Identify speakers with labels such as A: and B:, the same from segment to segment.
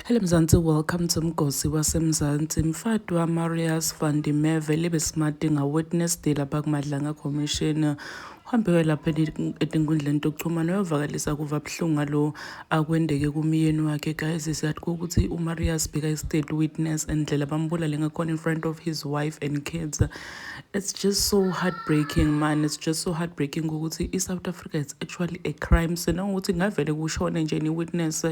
A: Hello Mzansi, welcome to Mgosi waseMzansi. Mfati Marius van der Merwe libesimati nga-witness day lapha kuMadlanga Commission. Uhambe lapha etinkundleni tokuxhumana uyovakalisa kuva buhlungu ngalo akwendeke kumyeni wakhe. Guys, siyathi ukuthi uMarius became state witness endlela bambulale ngakhona in front of his wife and kids. It's just so heartbreaking, man. It's just so heartbreaking ukuthi iSouth Africa is actually a crime scene. Ukuthi ngavele kushone nje ni witness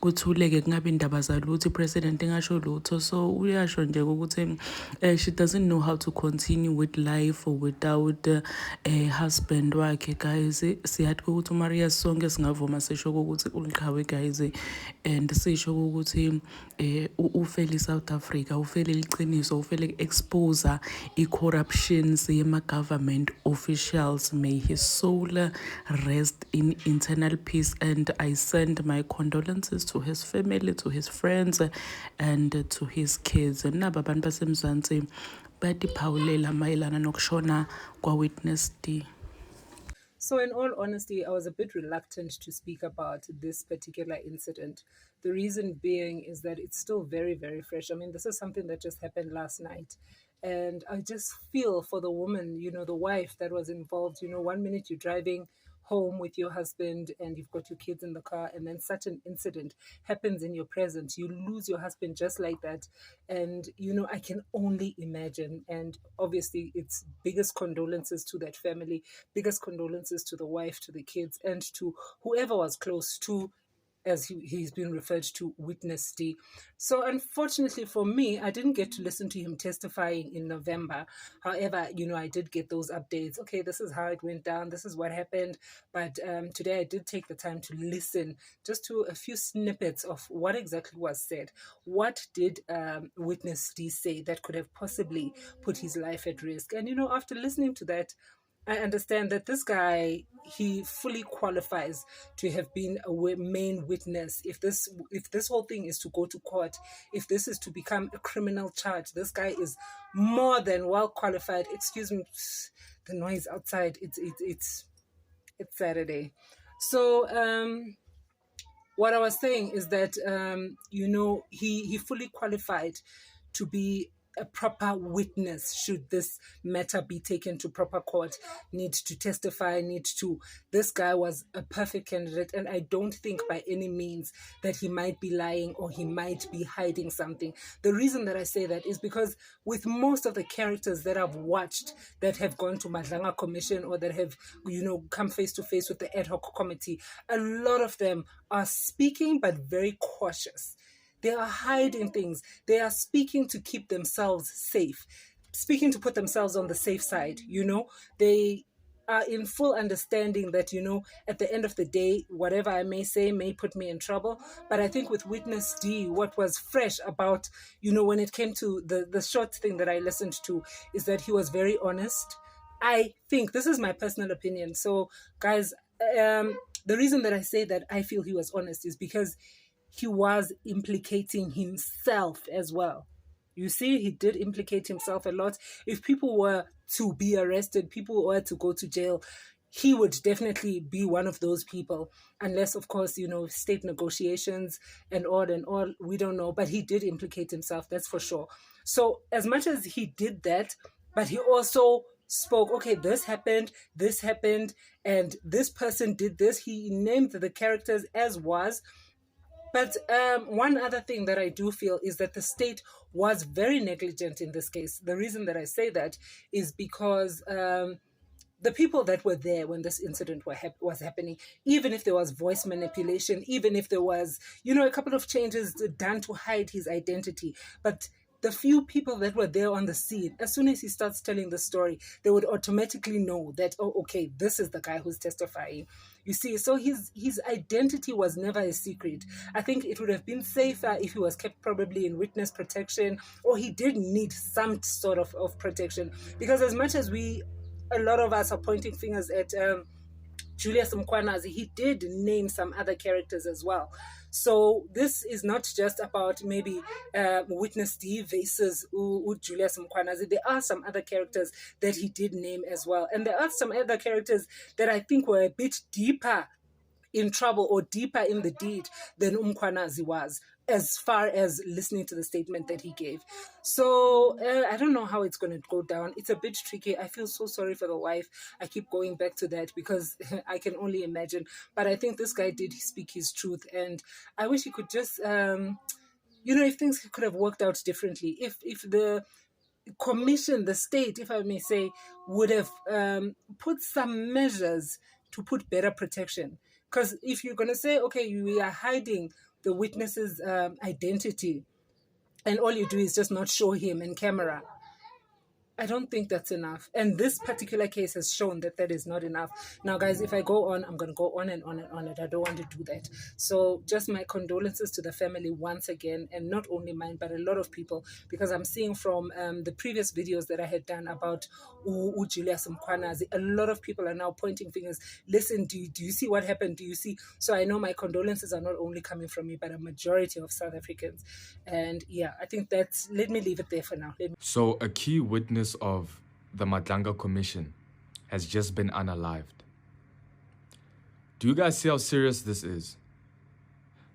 A: kuthuleke kungabe indaba zalutho ipresident engasho lutho. So uyasho nje ukuthi she doesn't know how to continue with life without a husband wakhe. Guys, siyathi ukuthi uMarius sonke singavuma sisho ukuthi uliqhawe guys, and sisho ukuthi ufele iSouth Africa, ufele iqiniso, ufele expose i-corruptions yema-government officials. May his soul rest in eternal peace, and I send my condolences to his family, to his friends, and to his kids. Naba abantu baseMzansi bayatiphawulela mayelana nokushona kwa-witness D.
B: So in all honesty, I was a bit reluctant to speak about this particular incident. The reason being is that it's still very, very fresh. I mean, this is something that just happened last night. And I just feel for the woman, the wife that was involved. 1 minute you're driving home with your husband and you've got your kids in the car, and then such an incident happens in your presence. You lose your husband just like that. And I can only imagine, and obviously it's biggest condolences to that family, biggest condolences to the wife, to the kids, and to whoever was close to, as he's been referred to, Witness D. So unfortunately for me, I didn't get to listen to him testifying in November. However, I did get those updates. Okay, this is how it went down. This is what happened. But today I did take the time to listen just to a few snippets of what exactly was said. What did Witness D say that could have possibly put his life at risk? And, after listening to that, I understand that this guy, he fully qualifies to have been a main witness. If this whole thing is to go to court, if this is to become a criminal charge, this guy is more than well qualified. Excuse me, the noise outside. It's Saturday. So what I was saying is that he fully qualified to be a proper witness should this matter be taken to proper court, need to testify, this guy was a perfect candidate. And I don't think by any means that he might be lying or he might be hiding something. The reason that I say that is because with most of the characters that I've watched that have gone to Madlanga Commission or that have, come face to face with the ad hoc committee, a lot of them are speaking but very cautious. They are hiding things. They are speaking to keep themselves safe, speaking to put themselves on the safe side. They are in full understanding that, at the end of the day, whatever I may say may put me in trouble. But I think with Witness D, what was fresh about, when it came to the short thing that I listened to, is that he was very honest. I think, this is my personal opinion. So, guys, the reason that I say that I feel he was honest is because he was implicating himself as well. You see, he did implicate himself a lot. If people were to be arrested, people were to go to jail, he would definitely be one of those people. Unless, of course, state negotiations and all, we don't know. But he did implicate himself, that's for sure. So as much as he did that, but he also spoke, okay, this happened, and this person did this. He named the characters as was. But one other thing that I do feel is that the state was very negligent in this case. The reason that I say that is because the people that were there when this incident was happening, even if there was voice manipulation, even if there was, a couple of changes done to hide his identity, but the few people that were there on the scene, as soon as he starts telling the story, they would automatically know that, oh, okay, this is the guy who's testifying. You see, so his identity was never a secret. I think it would have been safer if he was kept probably in witness protection, or he did need some sort of protection. Because as much as a lot of us are pointing fingers at Julius Mkhwanazi, he did name some other characters as well. So this is not just about maybe Witness D versus Julius Mkhwanazi. There are some other characters that he did name as well. And there are some other characters that I think were a bit deeper in trouble or deeper in the deed than Umkhwanazi was, as far as listening to the statement that he gave. So I don't know how it's going to go down. It's a bit tricky. I feel so sorry for the wife. I keep going back to that because I can only imagine. But I think this guy did speak his truth, and I wish he could just, if things could have worked out differently. If the commission, the state, if I may say, would have put some measures to put better protection. Because if you're going to say, okay, we are hiding the witness's identity, and all you do is just not show him in camera, I don't think that's enough. And this particular case has shown that that is not enough. Now, guys, if I go on, I'm going to go on and on and on it. I don't want to do that. So just my condolences to the family once again, and not only mine, but a lot of people, because I'm seeing from the previous videos that I had done about Julius Mkhwanazi, a lot of people are now pointing fingers. Listen, do you see what happened? Do you see? So I know my condolences are not only coming from me, but a majority of South Africans. And yeah, I think let me leave it there for now.
C: So a key witness of the Madlanga Commission has just been unalived. Do you guys see how serious this is?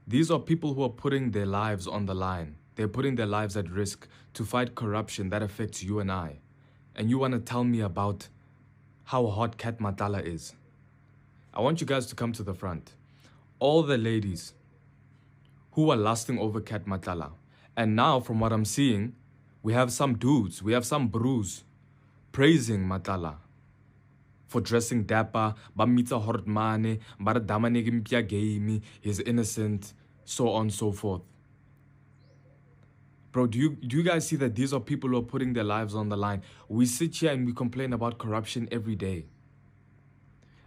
C: These are people who are putting their lives on the line. They're putting their lives at risk to fight corruption that affects you and I. And you want to tell me about how hot Kat Matala is? I want you guys to come to the front. All the ladies who are lusting over Kat Matala. And now, from what I'm seeing, we have some dudes, we have some bros praising Matala for dressing dapper, bamita hortmane, baradamanegimpia game, he's innocent, so on and so forth. Bro, do you guys see that these are people who are putting their lives on the line? We sit here and we complain about corruption every day.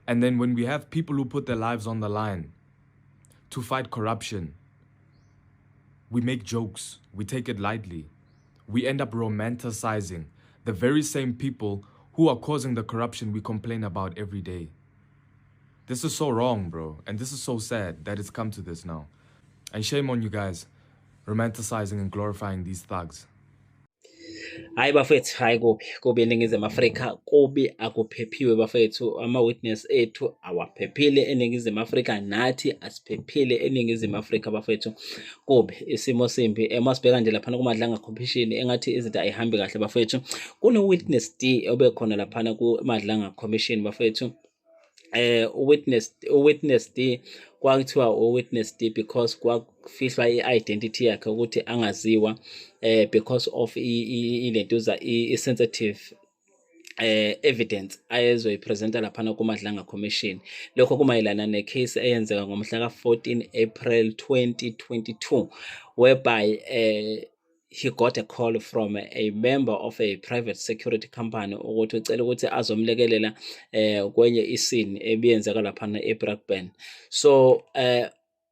C: And then when we have people who put their lives on the line to fight corruption, we make jokes, we take it lightly. We end up romanticizing the very same people who are causing the corruption we complain about every day. This is so wrong, bro. And this is so sad that it's come to this now. And shame on you guys, romanticizing and glorifying these thugs.
D: Hayi bafethu, hayi kubi eNingizimu Afrika, kubi akuphephiwe bafethu. Ama-witness ethu awaphephile eNingizimu Afrika, nathi asiphephile eNingizimu Afrika bafethu. Kubi isimo simbi. Masibheka nje laphana kuMadlanga Commission engathi izinto ayihambi kahle bafethu. Kuno-witness D obekhona laphana kuMadlanga Commission bafethu. Witness D kwakuthiwa witness D because kwafihlwa i-identity yakhe ukuthi angaziwa because of ilentuza i-sensitive evidence ayezoyipresenta laphana kuMadlanga Commission. Lokho kumayelana necase eyenzeka ngomhla ka-14 April 2022 whereby he got a call from a member of a private security company ukuthi ucela ukuthi azomlekelela kwenye isini ebiyenzeka laphana eBrakpan. So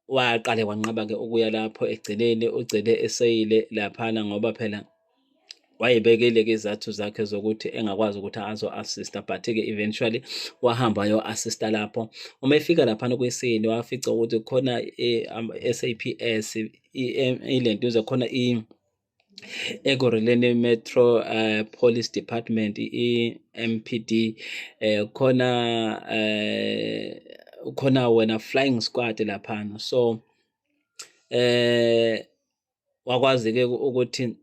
D: waqale wanqaba ke ukuya lapho egcineni ugcine eseyile laphana ngoba phela wayebekele ke izathu zakhe zokuthi engakwazi ukuthi azo-assista, but-ke eventually wahamba yo-assista lapho. Uma efika laphana kwisini wafica ukuthi khona SAPS ilentuza khona Ekurhuleni Metro Police Department, MPD, khona wena flying squad laphana. So wakwazi ke ukuthi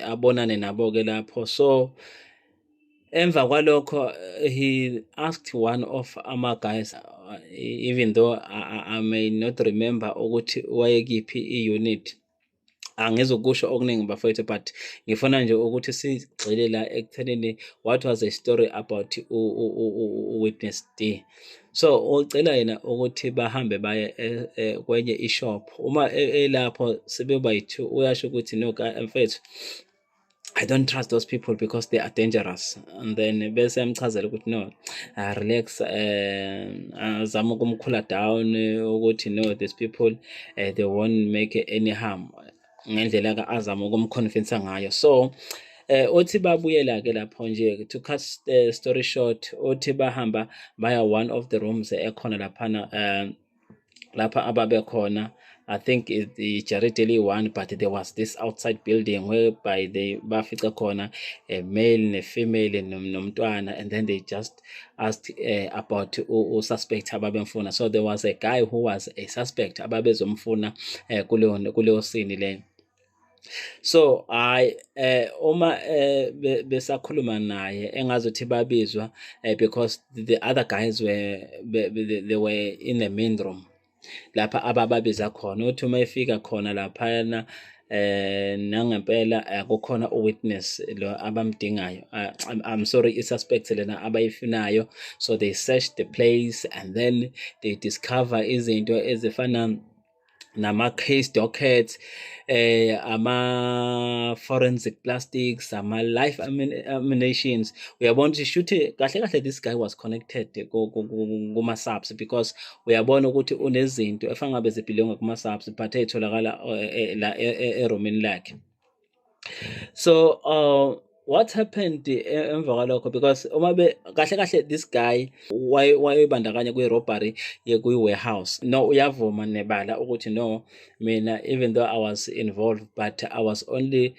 D: abonane nabo ke lapho. So emva kwalokho he asked one of our guys, even though I may not remember ukuthi wayekiphi i-unit, angizokusho okuningi bafethu, but ngifuna nje ukuthi sigxile la ekuthenini what was the story about witness D. So ucela yena ukuthi bahambe baye kwenye ishop. Uma elapho sebeba yithi uyasho ukuthi no mfethu, I don't trust those people because they are dangerous. And then bese amchazela ukuthi no, relax, zama ukumkhula down ukuthi no, these people they won't make any harm ngendlela ka azama ukumconvince ngayo. So uthi babuyela ke lapho nje, to cut the story short, uthi bahamba baya one of the rooms ekhona laphana lapha ababe khona I think the Jaredeli one, but there was this outside building whereby they bafica corner a male and a female and nomtwana, and then they just asked about suspect ababemfuna. So there was a guy who was a suspect ababezomfuna kuleyo scene le. So uma besakhuluma naye engazuthi babizwa because the other guys they were in the main room lapha abababiza khona uthi uma efika khona laphana nangempela kukhona uwitness lo abamdingayo. I'm sorry, i-suspect lena abayifunayo. So they searched the place and then they discover izinto ezifana nama-case dockets, ama-forensic plastics, ama-life ammunitions. Uyabona ukuthi shuthi kahle kahle this guy was connected kuma-subs because uyabona ukuthi unezinto efana ngabe zibhilonga kuma-subs but ey'tholakala la eromini lakhe. So what happened emva kwalokho, because uma kahle kahle this guy wayebandakanya kwi-robbery kwi-warehouse. No, uyavuma nebala ukuthi no, mina even though I was involved but I was only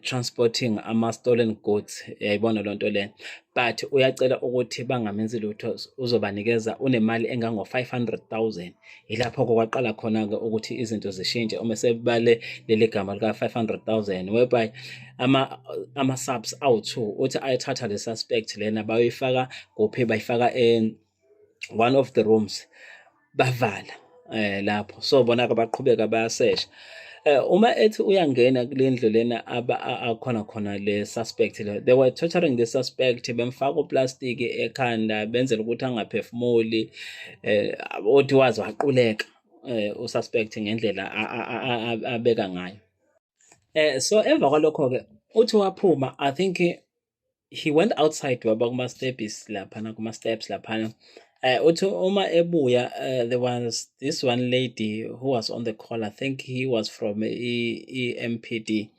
D: transporting ama-stolen goods, yayibona loo nto le, but uyacela ukuthi bangamenzi lutho, uzobanikeza unemali engango-500,000. Yilapho kwaqala khona-ke ukuthi izinto zishintshe uma sebale leli gama lika-500,000 whereby ama-subs awu-2 uthi ayithatha le suspect lena bayifaka kuphi, bayifaka one of the rooms bavala lapho. So bona-ke baqhubeka bayasesha. Uma ethi uyangena kule ndlu lena akhona khona le suspect le, they were torturing the suspect, bemfaka uplastic ekhanda benzela ukuthi angaphefumuli, othi wazi waquleka ususpect ngendlela abeka ngayo. So emva kwalokho-ke uthi waphuma, I think he went outside waba kuma-steps laphana. Uthi uma ebuya there was this one lady who was on the call. I think he was from EMPD.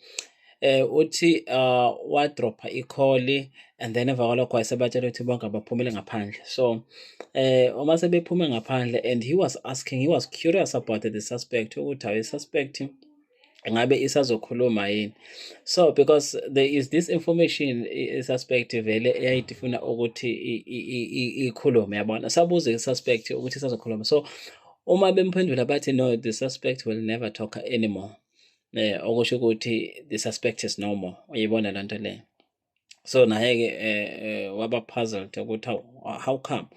D: Uthi wadropha i-call and then emva kwalokho wayesebatshela ukuthi bonke abaphumele ngaphandle. So uma sebephume ngaphandle and he was curious about the suspect ukuthi ayi suspect ngabe isazokhuluma yini. So because there is this information suspect vele eyayifuna ukuthi ikhulume, yabona, sabuze i-suspect ukuthi isazokhuluma. So uma bemphendula bathi no, the suspect will never talk anymore, okusho ukuthi the suspect is no more, uyibona loo nto leyo. So naye-ke waba puzzled ukuthi how come.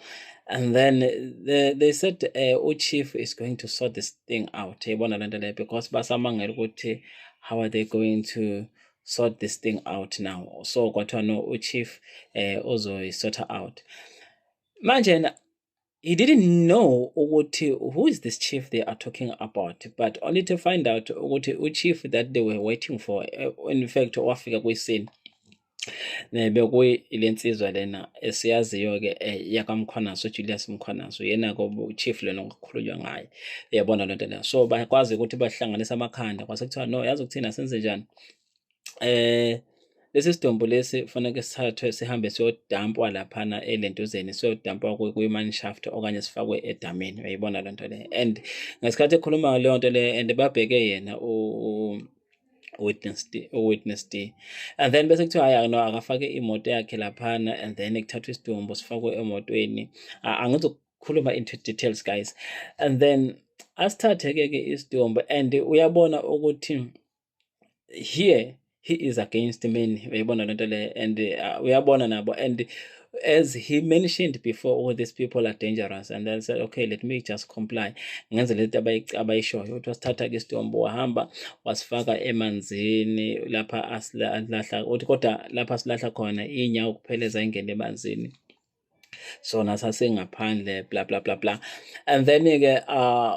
D: And then they said chief is going to sort this thing out, because basamangela ukuthi how are they going to sort this thing out now. So kwathiwa no, chief uzoyisort out. Manje he didn't know ukuthi who is this chief they are talking about, but only to find out ukuthi chief that they were waiting for, in fact wafika kwiscene bekuyile nsizwa lena esiyaziyo-ke yakamkhwanaso, uJulius Mkhwanaso, yena-ke uchief lona okukhulunywa ngaye, uyabona loo nto leyo. So bakwazi ukuthi bahlanganise amakhanda, kwase kuthiwa no, yazi ukuthina senze njani, lesi sidumbu lesi kufanele sithathwe sihambe siyodampwa laphana elentuzeni, siyodampwa kwi-mineshaft okanye sifakwe edamini, uyayibona loo nto leyo. And ngesikhathi ekhuluma leyo nto leyo and babheke yena witness D. And then bese kuthiwa hayi no, akafake imoto yakhe laphana and then kuthathwa isidumbu sifakwe emotweni. Angizokhuluma into details guys. And then asithathe-ke isidumbu and uyabona ukuthi here he is against men, uyabona lento le, and uyabona nabo, and as he mentioned before, all these people are dangerous, and then said okay, let me just comply, ngenze lento abayishoyo. Uthi wasithatha-ke isidombo wahamba wasifaka emanzini lapha asilahla, uthi kodwa lapha silahla khona inyawo kuphela zayingena emanzini, so nasasengaphandle bla bla bla bla. And then-ke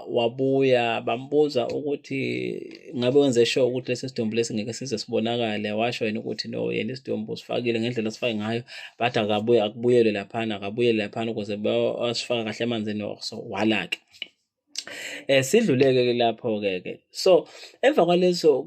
D: wabuya bambuza ukuthi ngabe wenze sure ukuthi lesi sidumbu lesi ngeke size sibonakale. Washo yena ukuthi no, yena isidumbu sifakile ngendlela sifake ngayo, but akubuyele laphana ukuze basifaka kahle emanzini, so wala-ke. Sidluleke lapho-ke. So emva kwalezo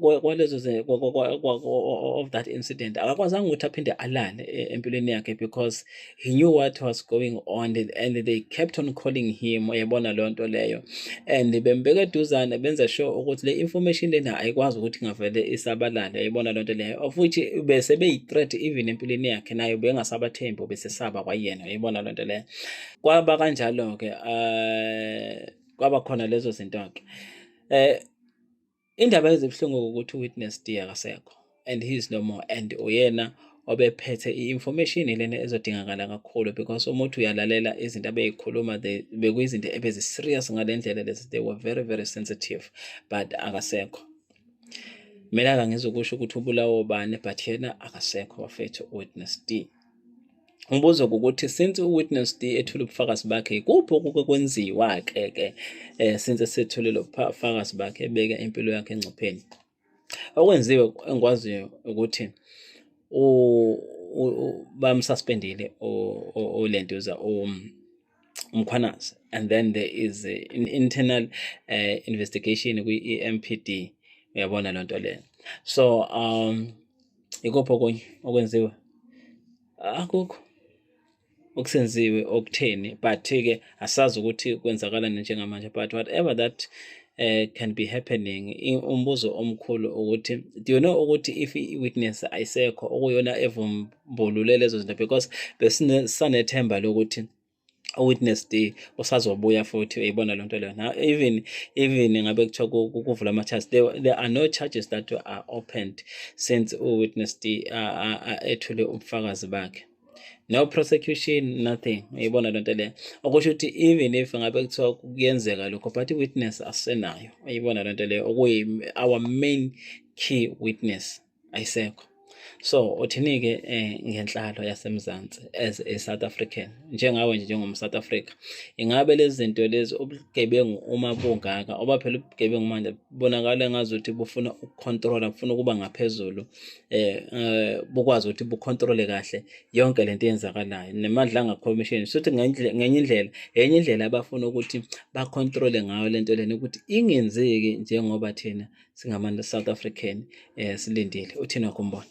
D: of that incident akakwazanga ukuthi aphinde alale empilweni yakhe because he knew what was going on and they kept on calling him, uyabona leyo nto leyo, and bembeka eduzane benza sure ukuthi le information lena ayikwazi ukuthi ingavele isabalale, uyayibona leyo nto leyo, of which bese beyi-threat even empilweni yakhe, nayo bengasabathembi besesaba kwayena, uyayibona leyo nto leyo. Kwaba kanjalo-ke kwaba khona lezo zinto-ke. Indaba ezibuhlungu ukuthi uWitness D akasekho and he is no more, and uyena obephethe i-information lena ezodingakala kakhulu because umuntu uyalalela izinto abeyikhuluma bekuyizinto ebezi-serious ngale ndlela lezi, they were very very sensitive, but akasekho. Mina angizokusho ukuthi ubulawo bani, but yena akasekho bafethu uWitness D. Umbuzo ukuthi since uWitness D ethule ubufakazi bakhe kuphi okuke kwenziwa-ke since esethule lo bufakazi bakhe ebeka impilo yakhe engcupheni. Okwenziwe engikwaziyo ukuthi bamsuspendile uLentuza uMkhwanazi, and then there is an internal investigation kwi-EMPD, uyabona loo nto leyo. So ikuphi okunye okwenziwe? Akukho okusenziwe okutheni, but-ke asazi ukuthi kwenzakalani njengamanje, but whatever that can be happening, umbuzo omkhulu ukuthi do you know ukuthi if i-witness ayisekho okuyona evumbulule lezo zinto, because besanethemba lokuthi uWitness D usazobuya futhi, uyayibona loo nto leyo. Now even ngabe kuthiwa kuvula ama-charges, there are no charges that are opened since uWitness D ethule ubufakazi bakhe. No prosecution, nothing. Uyayibona loo nto leyo. Okusho ukuthi even if ngabe kuthiwa kuyenzeka lokho, but i-witness asenayo. Uyayibona loo nto leyo, our main key witness ayisekho. So uthini-ke ngenhlalo yaseMzansi as a South African, njengawe nje njengom-South Africa, ingabe lezi zinto lezi ubugebengu uma bungaka, oba phela ubugebengu manje bonakala ngazuthi bufuna ukucontrola, bufuna ukuba ngaphezulu, bukwazi ukuthi bucontrole kahle yonke lento eyenzakalayo neMadlanga Commission, futhi enye indlela abafuna ukuthi bacontrole ngayo lento lena ukuthi ingenzeki njengoba thina singama South African silindile. Uthina kumbona?